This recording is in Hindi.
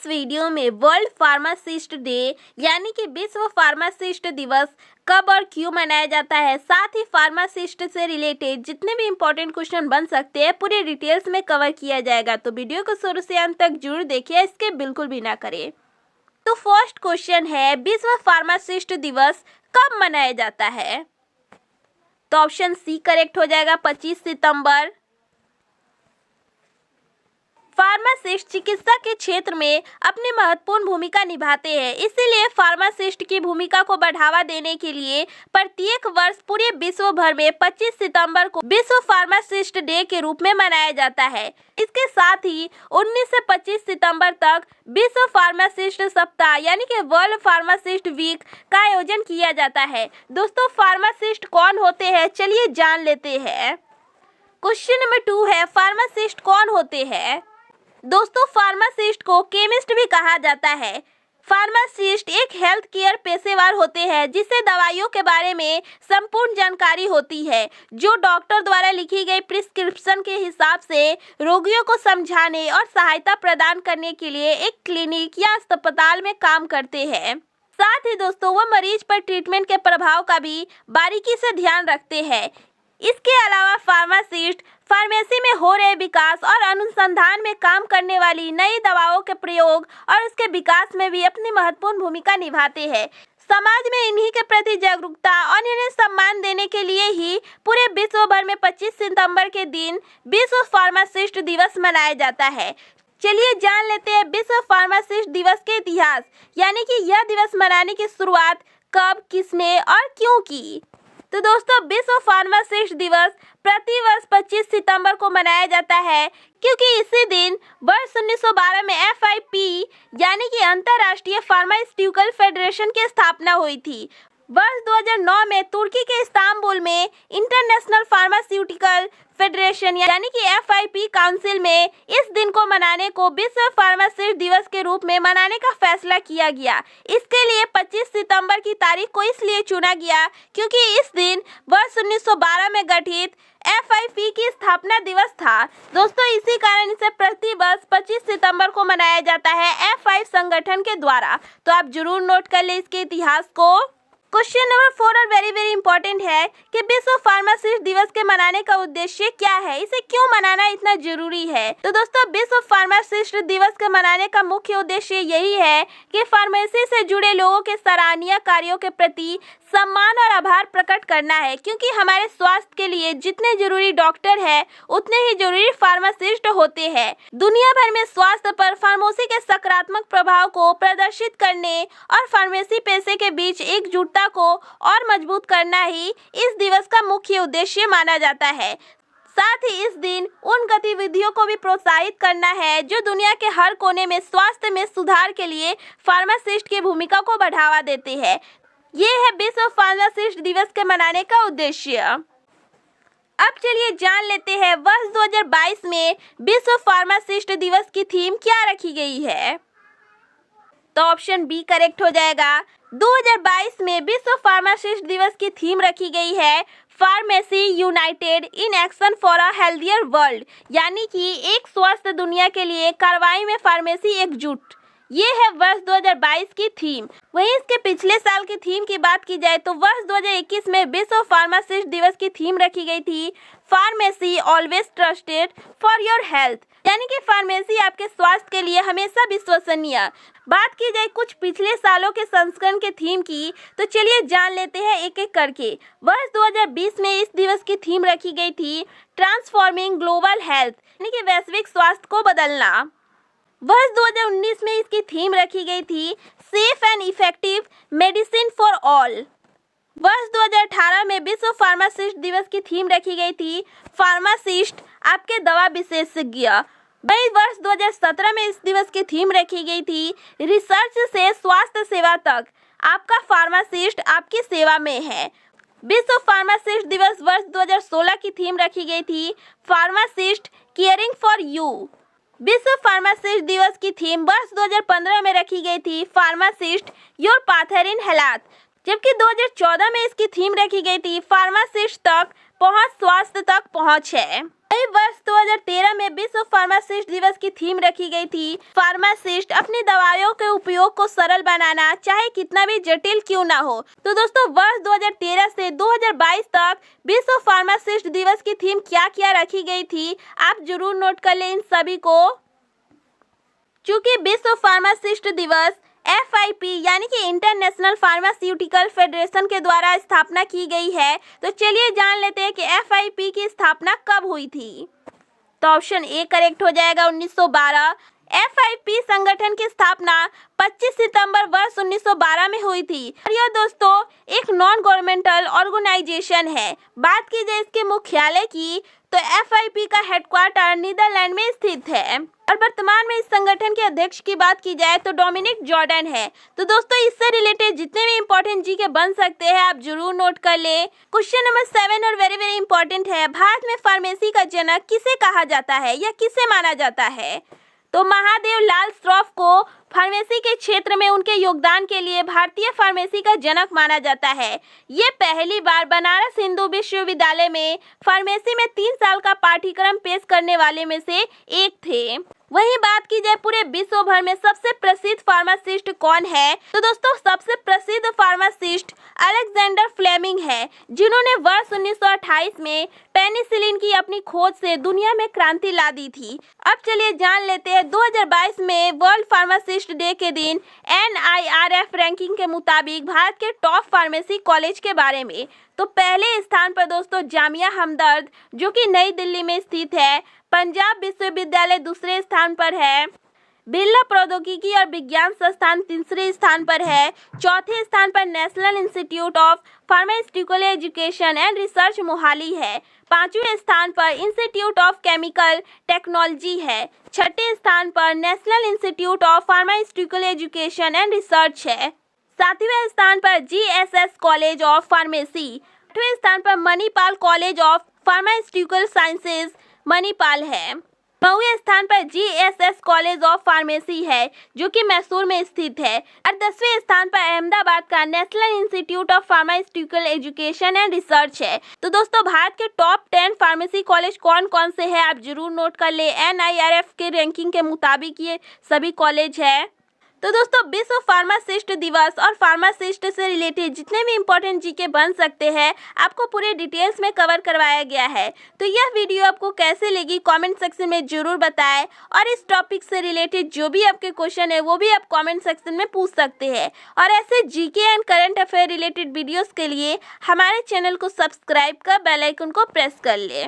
वीडियो में वर्ल्ड फार्मासिस्ट डे यानी कि विश्व फार्मासिस्ट दिवस कब और क्यों मनाया जाता है, साथ ही फार्मासिस्ट से रिलेटेड जितने भी इंपॉर्टेंट क्वेश्चन बन सकते हैं पूरे डिटेल्स में कवर किया जाएगा। तो वीडियो को शुरू से अंत तक जरूर देखिए, इसके बिल्कुल भी ना करें। तो फर्स्ट क्वेश्चन है, विश्व फार्मासिस्ट दिवस कब मनाया जाता है? तो ऑप्शन सी करेक्ट हो जाएगा, 25 सितंबर। फार्मासिस्ट चिकित्सा के क्षेत्र में अपनी महत्वपूर्ण भूमिका निभाते हैं, इसीलिए फार्मासिस्ट की भूमिका को बढ़ावा देने के लिए प्रत्येक वर्ष पूरे विश्व भर में 25 सितंबर को विश्व फार्मासिस्ट डे के रूप में मनाया जाता है। इसके साथ ही 19 से 25 सितंबर तक विश्व फार्मासिस्ट सप्ताह यानी कि वर्ल्ड फार्मासिस्ट वीक का आयोजन किया जाता है। दोस्तों, फार्मासिस्ट कौन होते हैं, चलिए जान लेते हैं। क्वेश्चन नंबर 2 है, फार्मासिस्ट कौन होते हैं? दोस्तों, फार्मासिस्ट को केमिस्ट भी कहा जाता है। फार्मासिस्ट एक हेल्थ केयर पेशेवर होते हैं जिसे दवाइयों के बारे में संपूर्ण जानकारी होती है, जो डॉक्टर द्वारा लिखी गई प्रिस्क्रिप्शन के हिसाब से रोगियों को समझाने और सहायता प्रदान करने के लिए एक क्लिनिक या अस्पताल में काम करते हैं। साथ ही दोस्तों, वह मरीज पर ट्रीटमेंट के प्रभाव का भी बारीकी से ध्यान रखते हैं। इसके अलावा फार्मासिस्ट फार्मेसी में हो रहे विकास और अनुसंधान में काम करने वाली नई दवाओं के प्रयोग और उसके विकास में भी अपनी महत्वपूर्ण भूमिका निभाते हैं। समाज में इन्हीं के प्रति जागरूकता और इन्हें सम्मान देने के लिए ही पूरे विश्व भर में 25 सितंबर के दिन विश्व फार्मासिस्ट दिवस मनाया जाता है। चलिए जान लेते हैं विश्व फार्मासिस्ट दिवस के इतिहास, यानी कि यह दिवस मनाने की शुरुआत कब, किसने और क्यों की। तो दोस्तों, विश्व फार्मासिस्ट दिवस प्रति वर्ष 25 सितंबर को मनाया जाता है, क्योंकि इसी दिन वर्ष 1912 में FIP यानी कि अंतर्राष्ट्रीय फार्मास्यूटिकल फेडरेशन की स्थापना हुई थी। वर्ष 2009 में तुर्की के इस्तांबुल में इंटरनेशनल फार्मास्यूटिकल फेडरेशन यानी कि FIP काउंसिल में इस दिन को मनाने को विश्व फार्मासिस्ट दिवस के रूप में मनाने का फैसला किया गया। इसके लिए 25 सितंबर की तारीख को इसलिए चुना गया क्योंकि इस दिन वर्ष 1912 में गठित FIP की स्थापना दिवस था। दोस्तों, इसी कारण इसे प्रति वर्ष 25 सितंबर को मनाया जाता है F5 संगठन के द्वारा। तो आप जरूर नोट कर ले इसके इतिहास को। क्वेश्चन नंबर 4 और वेरी इंपॉर्टेंट है कि विश्व फार्मासिस्ट दिवस के मनाने का उद्देश्य क्या है, इसे क्यों मनाना इतना जरूरी है। तो दोस्तों, विश्व फार्मासिस्ट दिवस के मनाने का मुख्य उद्देश्य यही है कि फार्मेसी से जुड़े लोगों के सराहनीय कार्यों के प्रति सम्मान और आभार प्रकट करना है, क्योंकि हमारे स्वास्थ्य के लिए जितने जरूरी डॉक्टर हैं उतने ही जरूरी फार्मासिस्ट होते हैं। दुनिया भर में स्वास्थ्य पर फार्मेसी के सकारात्मक प्रभाव को प्रदर्शित करने और फार्मेसी पेशे के बीच एकजुटता को और मजबूत करना ही इस दिवस का मुख्य उद्देश्य माना जाता है। साथ ही इस दिन उन गतिविधियों को भी प्रोत्साहित करना है जो दुनिया के हर कोने में स्वास्थ्य में सुधार के लिए फार्मासिस्ट की भूमिका को बढ़ावा देते हैं। ये है विश्व फार्मासिस्ट दिवस के मनाने का उद्देश्य। अब चलिए जान लेते हैं वर्ष 2022 में विश्व फार्मासिस्ट दिवस की थीम क्या रखी गई है। तो ऑप्शन बी करेक्ट हो जाएगा। 2022 में विश्व फार्मासिस्ट दिवस की थीम रखी गई है pharmacy United in action for a healthier world, यानी कि एक स्वस्थ दुनिया के लिए कार्रवाई में फार्मेसी एकजुट। ये है वर्ष 2022 की थीम। वहीं इसके पिछले साल की थीम की बात की जाए तो वर्ष 2021 में विश्व फार्मासिस्ट दिवस की थीम रखी गई थी pharmacy always trusted for your health, यानी कि फार्मेसी आपके स्वास्थ्य के लिए हमेशा विश्वसनीय। बात की जाए कुछ पिछले सालों के संस्करण के थीम की, तो चलिए जान लेते हैं एक एक करके। वर्ष 2020 में इस दिवस की थीम रखी गई थी ट्रांसफॉर्मिंग ग्लोबल हेल्थ, यानी कि वैश्विक स्वास्थ्य को बदलना। वर्ष 2019 में इसकी थीम रखी गई थी safe and effective medicine for all. वर्ष 2018 में विश्व फार्मासिस्ट दिवस की थीम रखी गई थी फार्मासिस्ट आपके दवा विशेषज्ञ। वही वर्ष 2017 में इस दिवस की थीम रखी गई थी रिसर्च से स्वास्थ्य सेवा तक, आपका फार्मासिस्ट आपकी सेवा में है। विश्व फार्मासिस्ट दिवस वर्ष 2016 की थीम रखी गई थी फार्मासिस्ट केयरिंग फॉर यू। विश्व फार्मासिस्ट दिवस की थीम वर्ष 2015 में रखी गई थी फार्मासिस्ट योर पाथर इन हेल्थ, जबकि 2014 में इसकी थीम रखी गई थी फार्मासिस्ट तक पहुंच स्वास्थ्य तक पहुंच है। वर्ष 2013 में विश्व फार्मासिस्ट दिवस की थीम रखी गई थी, फार्मासिस्ट अपनी दवाइयों के उपयोग को सरल बनाना, चाहे कितना भी जटिल क्यों ना हो। तो दोस्तों वर्ष 2013 से 2022 तक विश्व फार्मासिस्ट दिवस की थीम क्या क्या रखी गई थी, आप जरूर नोट कर लें इन सभी को। चूंकि विश्व फार्मासिस्ट दिवस FIP यानी कि इंटरनेशनल फार्मास्यूटिकल फेडरेशन के द्वारा स्थापना की गई है, तो चलिए जान लेते हैं कि FIP की स्थापना कब हुई थी। तो ऑप्शन ए करेक्ट हो जाएगा 1912। FIP संगठन की स्थापना 25 सितंबर वर्ष 1912 में हुई थी और यह दोस्तों एक नॉन गवर्नमेंटल ऑर्गेनाइजेशन है। बात की जाए इसके मुख्यालय की तो FIP का हेडक्वार्टर नीदरलैंड में स्थित है और वर्तमान में इस संगठन के अध्यक्ष की बात की जाए तो डोमिनिक जॉर्डन है। तो दोस्तों इससे रिलेटेड जितने भी इंपॉर्टेंट जी के बन सकते हैं आप जरूर नोट कर ले। क्वेश्चन नंबर 7 और वेरी वेरी इंपॉर्टेंट है, भारत में फार्मेसी का जनक किसे कहा जाता है या किसे माना जाता है? तो महादेव लाल श्रॉफ को फार्मेसी के क्षेत्र में उनके योगदान के लिए भारतीय फार्मेसी का जनक माना जाता है। ये पहली बार बनारस हिंदू विश्वविद्यालय में फार्मेसी में 3 साल का पाठ्यक्रम पेश करने वाले में से एक थे। वहीं बात की जाए पूरे विश्व भर में सबसे प्रसिद्ध फार्मासिस्ट कौन है, तो दोस्तों सबसे प्रसिद्ध फार्मासिस्ट अलेक्जेंडर फ्लेमिंग है, जिन्होंने वर्ष 1928 में पेनिसिलिन की अपनी खोज से दुनिया में क्रांति ला दी थी। अब चलिए जान लेते हैं 2022 में वर्ल्ड फार्मासिस्ट डे के दिन NIRF रैंकिंग के मुताबिक भारत के टॉप फार्मेसी कॉलेज के बारे में। तो पहले स्थान पर दोस्तों जामिया हमदर्द जो कि नई दिल्ली में स्थित है, पंजाब विश्वविद्यालय दूसरे स्थान पर है, बिरला प्रौद्योगिकी और विज्ञान संस्थान तीसरे स्थान पर है, चौथे स्थान पर national institute of pharmaceutical education and research Mohali है, पांचवें स्थान पर इंस्टीट्यूट ऑफ केमिकल टेक्नोलॉजी है, छठे स्थान पर national institute of pharmaceutical education and research है, सातवें स्थान पर GSS कॉलेज ऑफ फार्मेसी, आठवें स्थान पर Manipal college of pharmaceutical sciences Manipal है, 9वें स्थान पर GSS कॉलेज ऑफ फार्मेसी है जो कि मैसूर में स्थित है और 10वें स्थान पर अहमदाबाद का national institute of pharmaceutical education and research है। तो दोस्तों भारत के टॉप 10 फार्मेसी कॉलेज कौन कौन से हैं आप जरूर नोट कर ले। NIRF के रैंकिंग के मुताबिक ये सभी कॉलेज है। तो दोस्तों विश्व फार्मासिस्ट दिवस और फार्मासिस्ट से रिलेटेड जितने भी इंपॉर्टेंट जीके बन सकते हैं आपको पूरे डिटेल्स में कवर करवाया गया है। तो यह वीडियो आपको कैसे लगी कमेंट सेक्शन में जरूर बताएं और इस टॉपिक से रिलेटेड जो भी आपके क्वेश्चन है वो भी आप कमेंट सेक्शन में पूछ सकते हैं। और ऐसे GK and current affair related videos के लिए हमारे चैनल को सब्सक्राइब कर बेल आइकन को प्रेस कर ले।